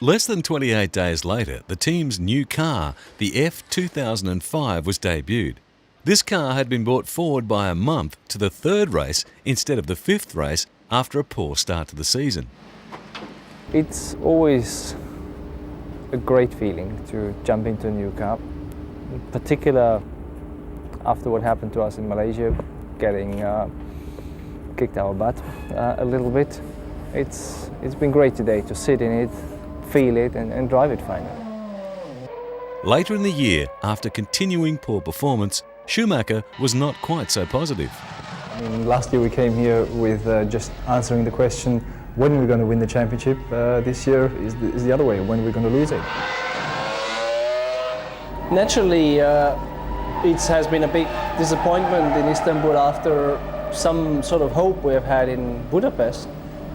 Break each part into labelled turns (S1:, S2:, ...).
S1: Less than 28 days later, the team's new car, the F2005, was debuted. This car had been brought forward by a month to the third race instead of the fifth race after a poor start to the season.
S2: It's always a great feeling to jump into a new car, in particular after what happened to us in Malaysia, getting kicked our butt a little bit. It's been great today to sit in it, feel it and drive it finally.
S1: Later in the year, after continuing poor performance, Schumacher was not quite so positive.
S3: I mean, last year we came here with just answering the question, when we're going to win the championship. This year is the other way, when we're going to lose it.
S4: Naturally, it has been a big disappointment in Istanbul after some sort of hope we have had in Budapest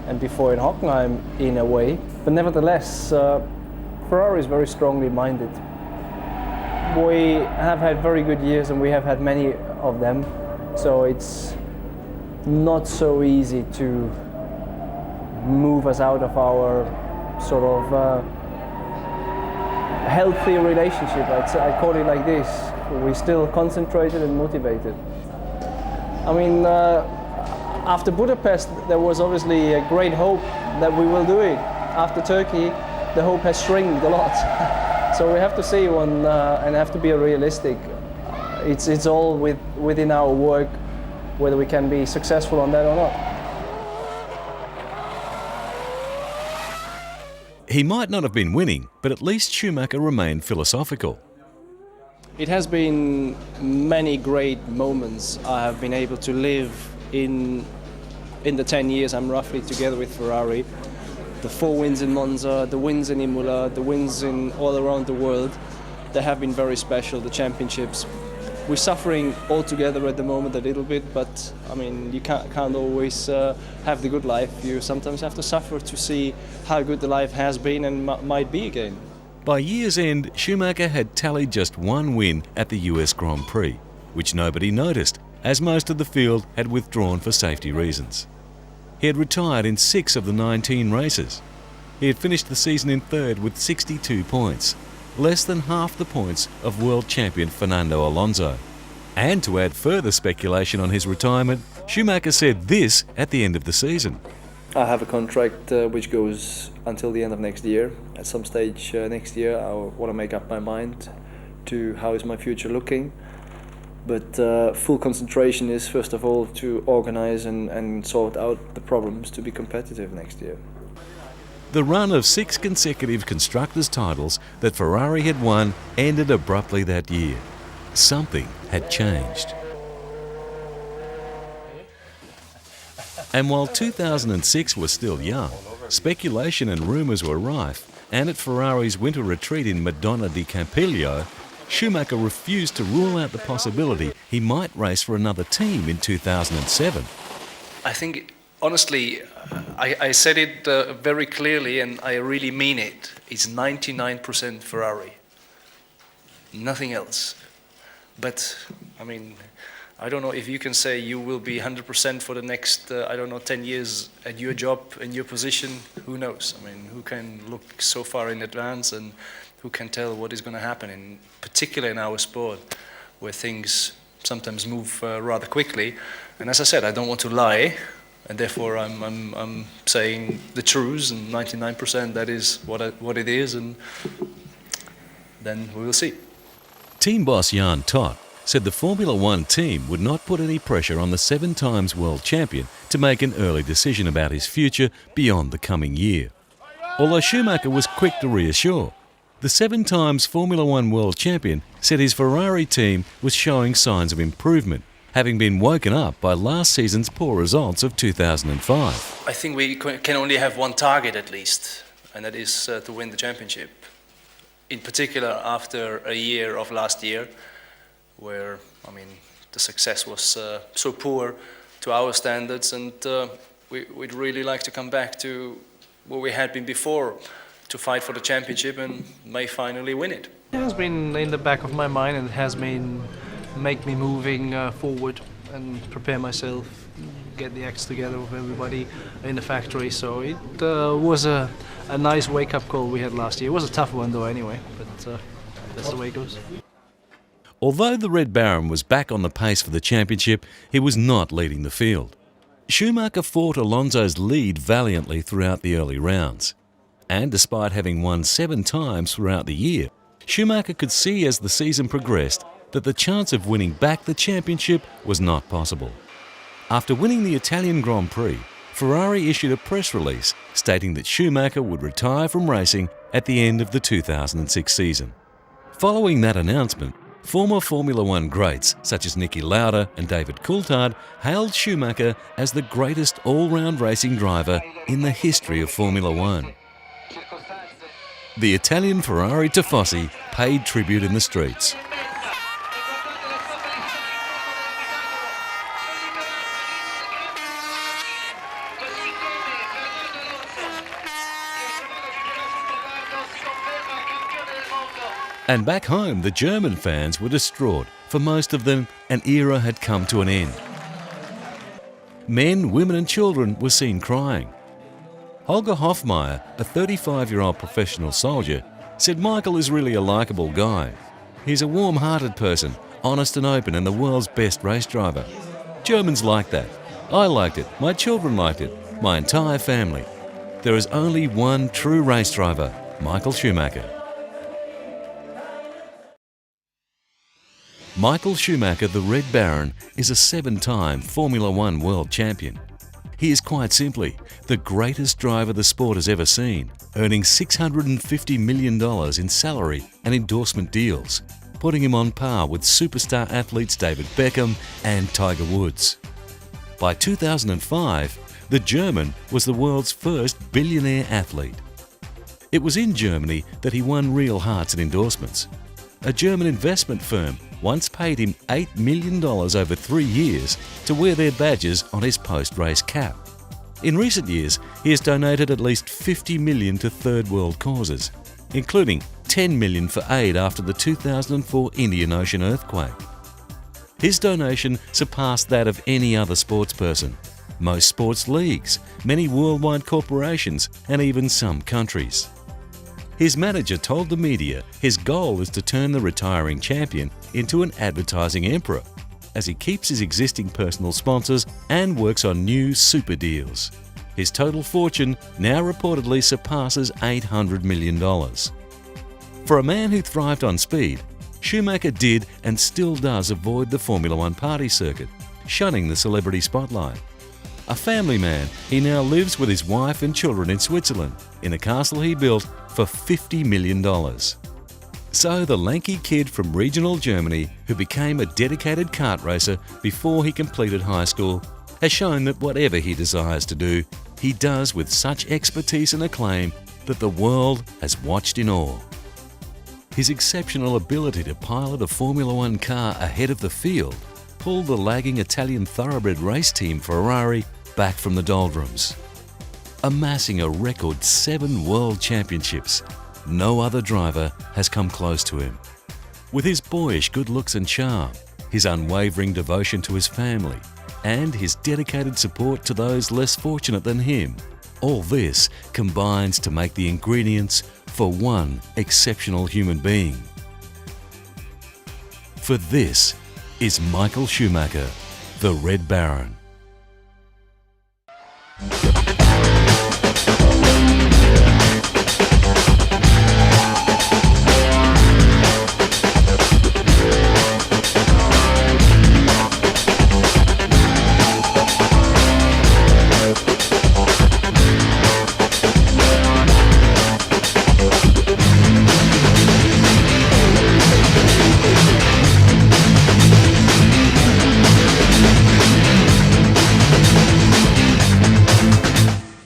S4: and before in Hockenheim in a way. But nevertheless, Ferrari is very strongly minded. We have had very good years and we have had many of them, so it's not so easy to move us out of our sort of healthy relationship. I call it like this. We're still concentrated and motivated. I mean, after Budapest, there was obviously a great hope that we will do it. After Turkey, the hope has shrinked a lot. So we have to see one and have to be realistic. It's all within our work, whether we can be successful on that or not.
S1: He might not have been winning, but at least Schumacher remained philosophical.
S4: It has been many great moments I have been able to live in the 10 years I'm roughly together with Ferrari. The 4 wins in Monza, the wins in Imola, the wins in all around the world, they have been very special, the championships. We're suffering all together at the moment a little bit, but I mean, you can't always have the good life. You sometimes have to suffer to see how good the life has been and might be again.
S1: By year's end, Schumacher had tallied just 1 win at the US Grand Prix, which nobody noticed, as most of the field had withdrawn for safety reasons. He had retired in 6 of the 19 races. He had finished the season in third with 62 points, less than half the points of world champion Fernando Alonso. And to add further speculation on his retirement, Schumacher said this at the end of the season.
S5: I have a contract which goes until the end of next year. At some stage next year I want to make up my mind to how is my future looking. But full concentration is first of all to organize and sort out the problems to be competitive next year.
S1: The run of 6 consecutive constructors' titles that Ferrari had won ended abruptly that year. Something had changed. And while 2006 was still young, speculation and rumours were rife, and at Ferrari's winter retreat in Madonna di Campiglio, Schumacher refused to rule out the possibility he might race for another team in 2007.
S6: I think, honestly, I said it very clearly and I really mean it. It's 99% Ferrari, nothing else. But, I mean, I don't know if you can say you will be 100% for the next, 10 years at your job, in your position, who knows? I mean, who can look so far in advance and who can tell what is going to happen, in particular in our sport, where things sometimes move rather quickly. And as I said, I don't want to lie, and therefore I'm saying the truth, and 99% that is what it is, and then we will see.
S1: Team boss Jan Todt said the Formula One team would not put any pressure on the 7 times world champion to make an early decision about his future beyond the coming year. Although Schumacher was quick to reassure, the 7 times Formula One world champion said his Ferrari team was showing signs of improvement, having been woken up by last season's poor results of 2005.
S6: I think we can only have one target at least, and that is to win the championship. In particular, after a year of last year, where, I mean, the success was so poor to our standards, and we'd really like to come back to where we had been before, to fight for the championship and may finally win it.
S4: It has been in the back of my mind and it has been make me moving forward and prepare myself, get the acts together with everybody in the factory. So it was a a nice wake-up call we had last year. It was a tough one though anyway, but that's the way it goes.
S1: Although the Red Baron was back on the pace for the championship, he was not leading the field. Schumacher fought Alonso's lead valiantly throughout the early rounds. And despite having won 7 times throughout the year, Schumacher could see as the season progressed that the chance of winning back the championship was not possible. After winning the Italian Grand Prix, Ferrari issued a press release stating that Schumacher would retire from racing at the end of the 2006 season. Following that announcement, former Formula One greats such as Niki Lauda and David Coulthard hailed Schumacher as the greatest all-round racing driver in the history of Formula One. The Italian Ferrari Tifosi paid tribute in the streets. And back home, the German fans were distraught. For most of them, an era had come to an end. Men, women and children were seen crying. Holger Hofmeier, a 35-year-old professional soldier, said Michael is really a likeable guy. He's a warm-hearted person, honest and open, and the world's best race driver. Germans like that. I liked it, my children liked it, my entire family. There is only one true race driver, Michael Schumacher. Michael Schumacher, the Red Baron, is a 7-time Formula One world champion. He is quite simply the greatest driver the sport has ever seen, earning $650 million in salary and endorsement deals, putting him on par with superstar athletes David Beckham and Tiger Woods. By 2005, the German was the world's first billionaire athlete. It was in Germany that he won real hearts and endorsements. A German investment firm once paid him $8 million over 3 years to wear their badges on his post-race cap. In recent years, he has donated at least $50 million to third world causes, including $10 million for aid after the 2004 Indian Ocean earthquake. His donation surpassed that of any other sportsperson, most sports leagues, many worldwide corporations, and even some countries. His manager told the media his goal is to turn the retiring champion into an advertising emperor, as he keeps his existing personal sponsors and works on new super deals. His total fortune now reportedly surpasses $800 million. For a man who thrived on speed, Schumacher did and still does avoid the Formula One party circuit, shunning the celebrity spotlight. A family man, he now lives with his wife and children in Switzerland, in a castle he built for $50 million. So the lanky kid from regional Germany, who became a dedicated kart racer before he completed high school, has shown that whatever he desires to do, he does with such expertise and acclaim that the world has watched in awe. His exceptional ability to pilot a Formula One car ahead of the field pulled the lagging Italian thoroughbred race team Ferrari back from the doldrums. Amassing a record 7 world championships, no other driver has come close to him. With his boyish good looks and charm, his unwavering devotion to his family, and his dedicated support to those less fortunate than him, all this combines to make the ingredients for one exceptional human being. For this is Michael Schumacher, the Red Baron.